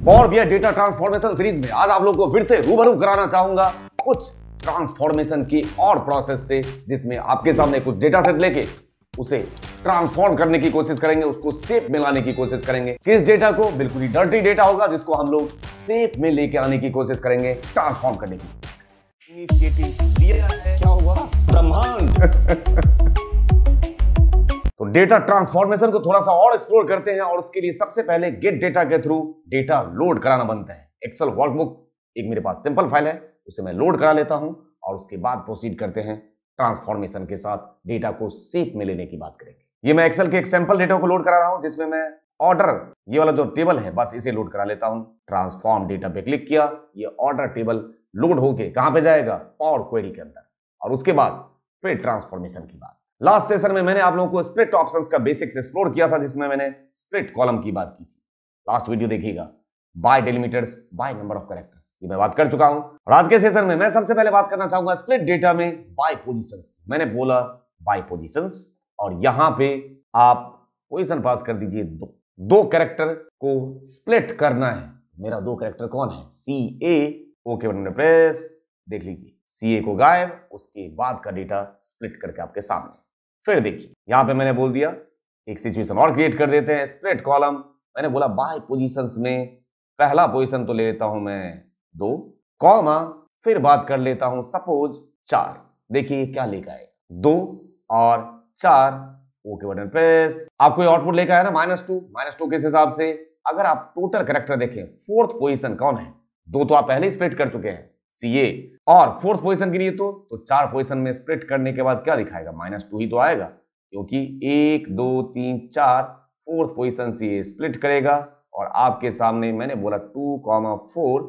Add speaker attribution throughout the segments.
Speaker 1: और भी data transformation series में आज आप लोग को फिर से रूबरू कराना चाहूंगा कुछ ट्रांसफॉर्मेशन की और प्रोसेस से, जिसमें आपके सामने कुछ डेटा सेट लेके उसे ट्रांसफॉर्म करने की कोशिश करेंगे, उसको शेप में लाने की कोशिश करेंगे। किस डेटा को? बिल्कुल ही डर्टी डेटा होगा जिसको हम लोग शेप में लेके आने की कोशिश करेंगे, ट्रांसफॉर्म करने की कोशिश करेंगे। इनिशिएटिव लिया है, क्या हुआ? ब्रह्मांड। तो डेटा ट्रांसफॉर्मेशन को थोड़ा सा और एक्सप्लोर करते हैं और उसके लिए सबसे पहले गेट डेटा के थ्रू डेटा लोड कराना बनता है। एक्सेल वर्कबुक एक मेरे पास सिंपल फाइल है, उसे मैं लोड करा लेता हूं और उसके बाद प्रोसीड करते हैं ट्रांसफॉर्मेशन के साथ डेटा को शेप में लेने की बात करेंगे। ये मैं एक्सेल के एक सैंपल डेटा को लोड करा रहा हूं जिसमें मैं ऑर्डर, ये वाला जो टेबल है, बस इसे लोड करा लेता हूं। ट्रांसफॉर्म डेटा पे क्लिक किया, ये ऑर्डर टेबल लोड होके कहां पे जाएगा? पावर क्वेरी के अंदर। और उसके बाद फिर ट्रांसफॉर्मेशन की बात। लास्ट सेशन में मैंने आप लोगों को स्प्लिट ऑप्शंस का बेसिक्स एक्सप्लोर किया था, जिसमें मैंने स्प्लिट कॉलम की बात की थी। लास्ट वीडियो देखिएगा, by delimiters, by number of characters, ये मैं बात कर चुका हूं। और आज के सेशन में मैं सबसे पहले बात करना चाहूंगा स्प्लिट डेटा में बाय पोजीशंस की। मैंने बोला बाय पोजीशंस, और यहां पे आप पोजीशन पास कर दीजिए दो कैरेक्टर को स्प्लिट करना है। मेरा दो कैरेक्टर कौन है? CA। ओके बटन प्रेस, देख लीजिए CA को गायब, उसके बाद का डेटा स्प्लिट करके आपके सामने। फिर देखिए यहां पे मैंने बोल दिया एक सिचुएशन और क्रिएट कर देते हैं, स्प्लिट कॉलम। मैंने बोला बाय पोजीशंस में पहला पोजीशन तो ले लेता हूं मैं 2, कॉमा, फिर बात कर लेता हूं सपोज 4। देखिए क्या लेकर आए, 2 और 4। Okay button press. आपको ये आउटपुट लेकर आया ना -2 किस हिसाब से? अगर आप टोटल कैरेक्टर देखें, फोर्थ पोजीशन कौन है? 2 तो आप पहले ही स्प्लिट कर चुके हैं, CA। और फोर्थ पोजीशन के लिए तो 4 पोजीशन में स्प्लिट करने के बाद क्या दिखाएगा? -2 ही तो आएगा, क्योंकि 1 2 3 4 फोर्थ पोजीशन से ये स्प्लिट करेगा। और आपके सामने मैंने बोला 2,4,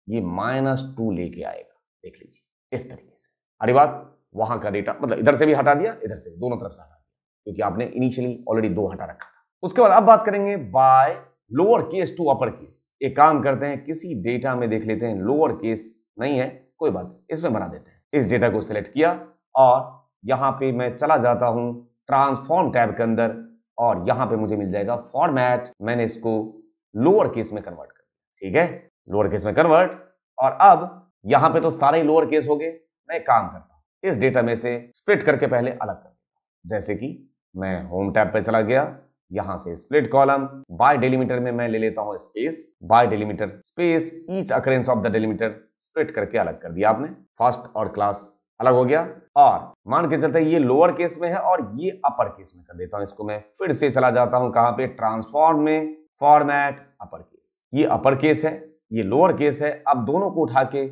Speaker 1: ये -2 लेके आएगा। देख लीजिए इस तरीके से। अरे बात, वहां का डेटा मतलब इधर से भी हटा दिया, इधर से, दोनों तरफ से हटा दिया, क्योंकि आपने इनिशियली ऑलरेडी 2 हटा रखा था। उसके बाद अब बात करेंगे by lower case to upper case. एक काम करते हैं, किसी डेटा में देख लेते हैं लोअर केस नहीं है, कोई बात, इसमें बना देते हैं। इस डेटा को सिलेक्ट किया और यहां पे मैं चला जाता हूं ट्रांसफॉर्म टैब के अंदर, और यहां पे मुझे मिल जाएगा फॉर्मेट। मैंने इसको लोअर केस में कन्वर्ट कर दिया, ठीक है, लोअर केस में कन्वर्ट। और अब यहां पे तो सारे ही लोअर केस हो गए। मैं एक काम करता हूं, इस डेटा में से स्प्लिट करके पहले अलग कर देता हूं। जैसे कि मैं होम टैब पे चला गया, यहां से स्प्लिट कॉलम, बाय डेलीमीटर में मैं ले लेता हूं space, by delimiter space, each occurrence of the delimiter, split करके अलग कर दिया आपने। फर्स्ट और क्लास अलग हो गया। और मान के चलते ये लोअर केस में है और ये अपर केस में कर देता हूं। इसको मैं फिर से चला जाता हूं कहां पे? ट्रांसफॉर्म में, फॉर्मेट, अपर केस। ये अपर केस है, ये लोअर केस है। अब दोनों को उठा के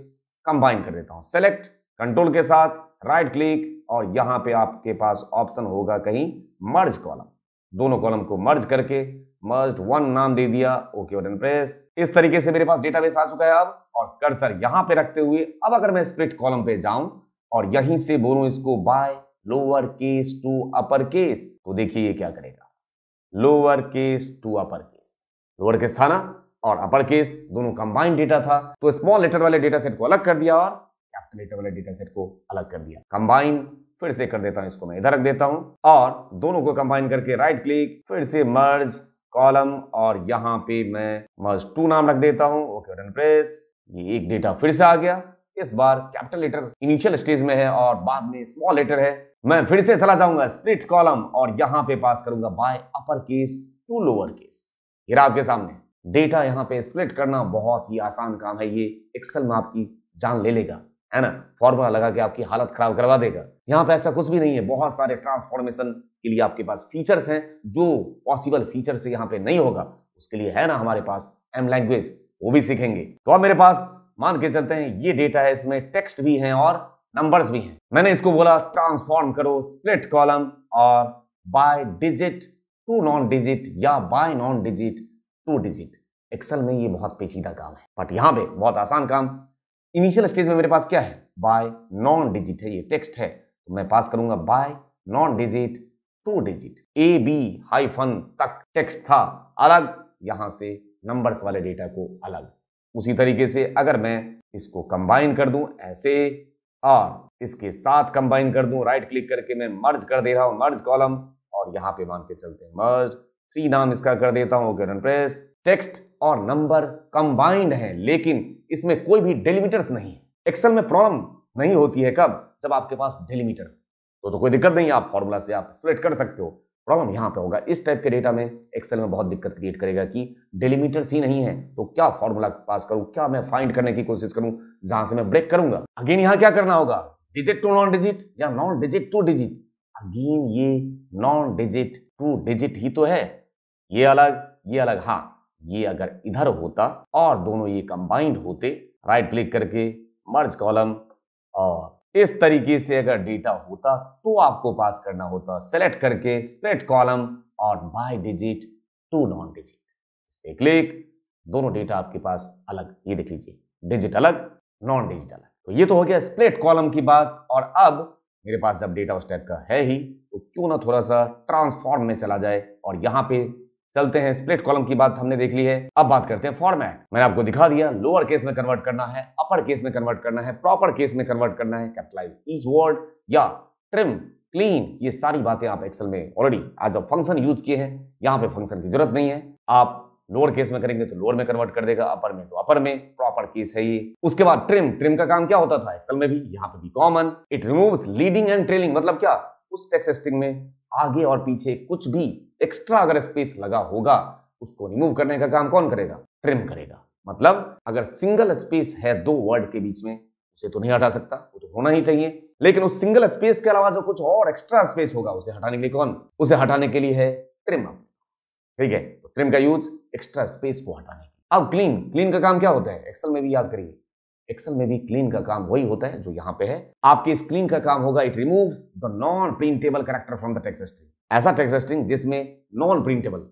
Speaker 1: कंबाइन कर देता हूं। सेलेक्ट, कंट्रोल के साथ राइट क्लिक, और यहां पे आपके पास ऑप्शन होगा कहीं मर्ज कॉलम। दोनों कॉलम को मर्ज करके मर्ज्ड 1 नाम दे दिया। Okay button press. इस तरीके से मेरे पास डेटाबेस आ चुका है अब। और कर्सर यहां पे रखते हुए अब अगर मैं स्प्लिट कॉलम पे जाऊं और यहीं से बोलूं इसको by lower case to upper case, तो देखिए ये क्या करेगा, lower case to upper case. Lower case था ना, और अपर केस दोनों कंबाइंड डेटा था, तो स्मॉल लेटर वाले डेटा सेट को अलग कर दिया और कैपिटल लेटर वाले डेटा सेट को अलग कर दिया। कंबाइन फिर से कर देता हूं, इसको मैं इधर रख देता हूं, और दोनों को कंबाइन करके राइट क्लिक, फिर से मर्ज कॉलम, और यहां पे मैं मर्ज 2 नाम रख देता हूं। Okay button press. ये एक डेटा फिर से आ गया। इस बार कैपिटल लेटर इनिशियल स्टेज में है और बाद में स्मॉल लेटर है। मैं फिर से चला जाऊंगा स्प्लिट कॉलम और यहां पे पास करूंगा by upper case to lower case. ये आपके सामने डेटा। यहां पे स्प्लिट करना बहुत ही आसान काम है, ये एक्सेल में आपकी जान ले लेगा, है ना। फॉर्मूला लगा के आपकी हालत खराब करवा देगा। यहां पे ऐसा कुछ भी नहीं है। बहुत सारे ट्रांसफॉर्मेशन के लिए आपके पास फीचर्स हैं, जो पॉसिबल फीचर से यहां पे नहीं होगा उसके लिए है ना हमारे पास M लैंग्वेज, वो भी सीखेंगे। तो अब मेरे पास मान के चलते हैं ये डेटा है, इसमें टेक्स्ट भी है और नंबर्स भी हैं। मैंने इसको बोला ट्रांसफॉर्म करो स्प्लिट कॉलम और by digit to non digit, या by non digit to digit. Excel में ये बहुत पेचीदा काम है, बट यहां पे बहुत आसान काम। इनिशियल स्टेज में मेरे पास क्या है? बाय नॉन डिजिट है, ये टेक्स्ट है, तो मैं पास करूंगा bye non digit to digit. AB- तक टेक्स्ट था अलग, यहां से नंबर्स वाले डेटा को अलग। उसी तरीके से अगर मैं इसको कंबाइन कर दूं ऐसे और इसके साथ कंबाइन कर दूं, राइट क्लिक करके मैं मर्ज कर दे रहा हूं, मर्ज कॉलम, और यहां पे मान के चलते हैं मर्ज 3 नाम इसका कर देता हूं, ओके प्रेस। टेक्स्ट और नंबर कंबाइंड है, लेकिन इसमें कोई भी डेलिमिटर्स नहीं है। एक्सेल में प्रॉब्लम नहीं होती है कब? जब आपके पास डेलिमिटर तो कोई दिक्कत नहीं है, आप फॉर्मूला से आप स्प्लिट कर सकते हो। प्रॉब्लम यहां पे होगा, इस टाइप के डेटा में एक्सेल में बहुत दिक्कत क्रिएट करेगा कि डेलिमिटर्स ही नहीं है, तो क्या फॉर्मूला पास करूं, क्या मैं फाइंड करने की कोशिश करूं जहां से मैं ब्रेक करूंगा। अगेन यहां क्या करना होगा, डिजिट टू नॉन डिजिट या non digit to digit. Again ये नॉन डिजिट टू डिजिट ही तो है, ये अलग। हाँ, ये अगर इधर होता और दोनों ये कंबाइंड होते, राइट क्लिक करके मर्ज कॉलम, और इस तरीके से अगर डेटा होता तो आपको पास करना होता सेलेक्ट करके स्प्लिट कॉलम और by digit to non digit. इस पे क्लिक, दोनों डेटा आपके पास अलग, ये देख लीजिए, डिजिट अलग नॉन डिजिट अलग। तो ये तो हो गया स्प्लिट कॉलम की बात। और अब मेरे पास जब डेटा उस टाइप का है ही, तो क्यों ना थोड़ा सा ट्रांसफॉर्म में चला जाए, और यहां पे चलते हैं। स्प्लिट कॉलम की बात हमने देख ली है, अब बात करते हैं फॉर्मेट। मैंने आपको दिखा दिया, लोअर केस में कन्वर्ट करना है, अपर केस में कन्वर्ट करना है, प्रॉपर केस में कन्वर्ट करना है, कैपिटलाइज ईच वर्ड या ट्रिम, क्लीन, ये सारी बातें आप एक्सेल में ऑलरेडी आज जब फंक्शन यूज किए हैं, यहां पे फंक्शन की जरूरत नहीं है। आप लोअर केस में करेंगे तो लोअर में कन्वर्ट कर देगा, अपर में तो अपर में, प्रॉपर केस है ये। उसके बाद ट्रिम का काम क्या होता था एक्सेल में भी, यहां पे भी common, it removes leading and trailing. मतलब क्या, उस टेक्स्ट स्ट्रिंग में आगे और पीछे कुछ भी एक्स्ट्रा अगर स्पेस लगा होगा, उसको रिमूव करने का काम कौन करेगा, ट्रिम करेगा। मतलब अगर सिंगल स्पेस है दो वर्ड के बीच में, उसे तो नहीं हटा सकता, वो तो होना ही चाहिए, लेकिन उस सिंगल स्पेस के अलावा जो कुछ और एक्स्ट्रा स्पेस होगा, उसे हटाने के लिए कौन, उसे हटाने के लिए है ट्रिम। ठीक है, तो ट्रिम का यूज एक्स्ट्रा स्पेस को हटाने। अब क्लीन का काम क्या होता है एक्सेल में भी, याद करिए, एक्सेल में भी क्लीन का काम वही होता है जो यहां पे है। आपके इस क्लीन का काम होगा, it removes the non printable character from the text string. ऐसा टेक्स्ट स्ट्रिंग जिसमें नॉन प्रिंटेबल,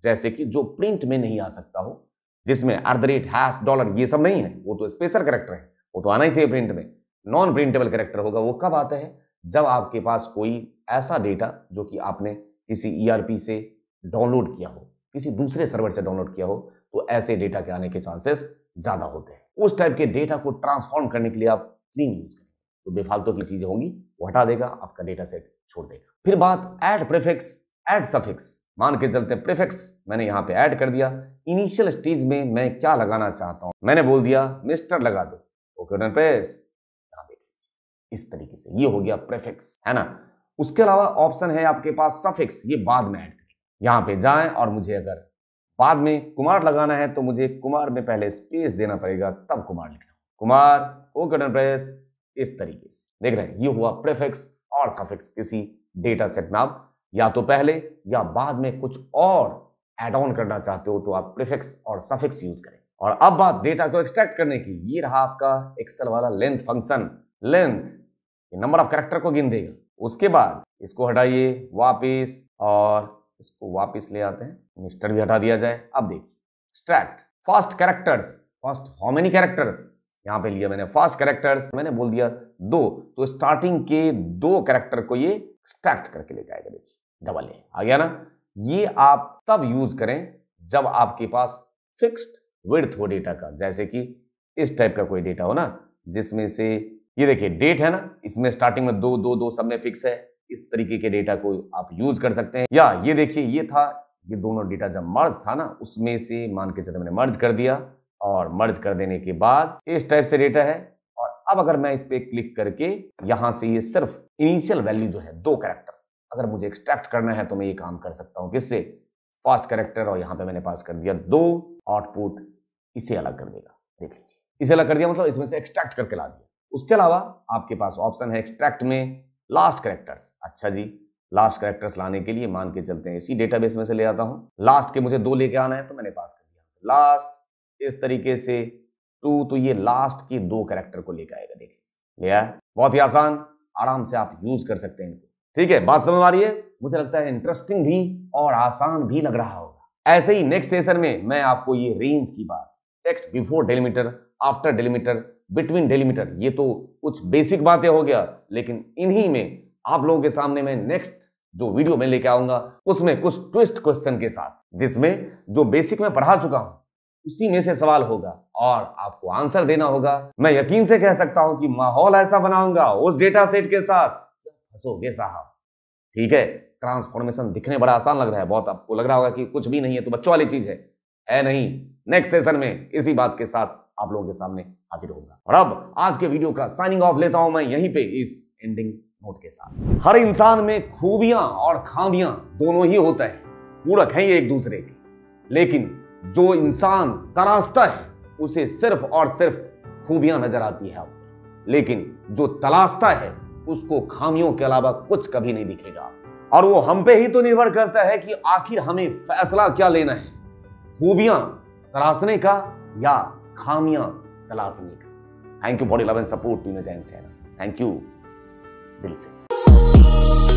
Speaker 1: जैसे कि जो प्रिंट में नहीं आ सकता हो, जिसमें @ $, ये सब नहीं है, वो तो स्पेशल कैरेक्टर है, वो तो आना ही चाहिए प्रिंट में। नॉन प्रिंटेबल कैरेक्टर होगा, वो कब आता है, जब आपके पास कोई ऐसा डेटा जो कि आपने किसी ERP से डाउनलोड किया हो, किसी दूसरे सर्वर से डाउनलोड किया हो, तो ऐसे डेटा के आने के चांसेस ज्यादा होते हैं। उस टाइप के डेटा को ट्रांसफॉर्म करने के लिए आप क्लीन यूज करें, तो बेफालतू की चीजें होंगी वो हटा देगा, आपका डेटा सेट छोड़ देगा। फिर बात ऐड प्रीफिक्स, ऐड सफिक्स। मान के चलते प्रीफिक्स मैंने यहां पे ऐड कर दिया। इनिशियल स्टेज में मैं क्या लगाना चाहता हूं, मैंने बोल दिया मिस्टर लगा दो, ओके डन प्रेस। यहां देख लीजिए, इस तरीके से ये हो गया प्रीफिक्स, है ना। उसके अलावा ऑप्शन है आपके पास सफिक्स, ये बाद में ऐड करें। यहां पे जाएं और मुझे अगर बाद में कुमार लगाना है, तो मुझे कुमार में पहले स्पेस देना पड़ेगा, तब कुमार लिखना, कुमार, ओके डन प्रेस। इस तरीके से देख रहे हैं, ये हुआ प्रीफिक्स और सफिक्स। किसी डेटा सेट में आप या तो पहले या बाद में कुछ और ऐड ऑन करना चाहते हो, तो आप प्रीफिक्स और सफिक्स यूज करें। और अब बात डेटा को एक्सट्रैक्ट करने की, ये रहा आपका एक्सेल वाला length function. Length number of character को गिन देगा। उसके बाद इसको हटाइए वापिस, और इसको वापिस ले आते हैं, मिस्टर भी हटा दिया जाए। अब देखिए extract first characters, first how many characters, यहां पे लिया मैंने फर्स्ट कैरेक्टर्स, मैंने बोल दिया 2, तो स्टार्टिंग के 2 कैरेक्टर को ये एक्सट्रैक्ट करके ले जाएगा। देखिए डबल ए आ गया ना। ये आप तब यूज करें जब आपके पास फिक्स्ड विड्थ हो डेटा का, जैसे कि इस टाइप का कोई डेटा हो ना, जिसमें से ये देखिए डेट है ना, इसमें स्टार्टिंग में 2 2 2 सब में फिक्स है। इस तरीके के डेटा को आप यूज कर सकते हैं। या ये देखिए, ये था, ये दोनों डेटा जब मर्ज था ना, उसमें से मान के चलते मैंने मर्ज कर दिया, और मर्ज कर देने के बाद इस टाइप से डेटा है। और अब अगर मैं इस पे क्लिक करके यहां से ये सिर्फ इनिशियल वैल्यू जो है 2 कैरेक्टर अगर मुझे एक्सट्रैक्ट करना है, तो मैं ये काम कर सकता हूं, किससे, फर्स्ट कैरेक्टर, और यहां पे मैंने पास कर दिया 2, आउटपुट इसे अलग कर देगा। देख लीजिए, इसे अलग कर दिया, मतलब इसमें से एक्सट्रैक्ट करके ला दिया। उसके अलावा आपके पास ऑप्शन है एक्सट्रैक्ट में लास्ट कैरेक्टर्स। अच्छा जी, लास्ट कैरेक्टर्स लाने के लिए मान के चलते हैं इसी डेटाबेस में से ले आता हूं। लास्ट के मुझे 2 लेके आना है, तो मैंने पास कर दिया लास्ट, इस तरीके से 2, तो ये लास्ट के 2 कैरेक्टर को लेकर आएगा। देख लीजिए, लिया, बहुत ही आसान, आराम से आप यूज कर सकते हैं इनको। ठीक है, बात समझ आ रही है? मुझे लगता है इंटरेस्टिंग भी और आसान भी लग रहा होगा। ऐसे ही नेक्स्ट सेशन में मैं आपको ये रेंज की बात, text before delimiter, after delimiter, between delimiter, ये तो कुछ बेसिक बातें हो गया, लेकिन इन्हीं में आप लोगों के सामने मैं नेक्स्ट जो वीडियो में लेके आऊंगा, उसमें कुछ ट्विस्ट क्वेश्चन के साथ, जिसमें जो बेसिक में पढ़ा चुका हूं उसी में से सवाल होगा और आपको आंसर देना होगा। मैं यकीन से कह सकता हूं कि माहौल ऐसा बनाऊंगा उस डेटा सेट के साथ, फंसोगे साहब। ठीक है, ट्रांसफॉर्मेशन दिखने बड़ा आसान लग रहा है, बहुत आपको लग रहा होगा कि कुछ भी नहीं है, तो बच्चों वाली चीज है नहीं। नेक्स्ट सेशन में इसी बात के साथ आप लोगों के सामने हाजिर होगा। और अब आज के वीडियो का साइनिंग ऑफ लेता हूं मैं यहीं पे इस एंडिंग नोट के साथ। हर इंसान में खूबियां और खामियां दोनों ही होता है, पूरक हैं ये एक दूसरे के, लेकिन जो इंसान तराशता है उसे सिर्फ और सिर्फ खूबियां नजर आती है, लेकिन जो तलाशता है उसको खामियों के अलावा कुछ कभी नहीं दिखेगा। और वो हम पे ही तो निर्भर करता है कि आखिर हमें फैसला क्या लेना है, खूबियां तलाशने का या खामियां तलाशने का। Thank you for love and support to my channel. Thank you दिल से।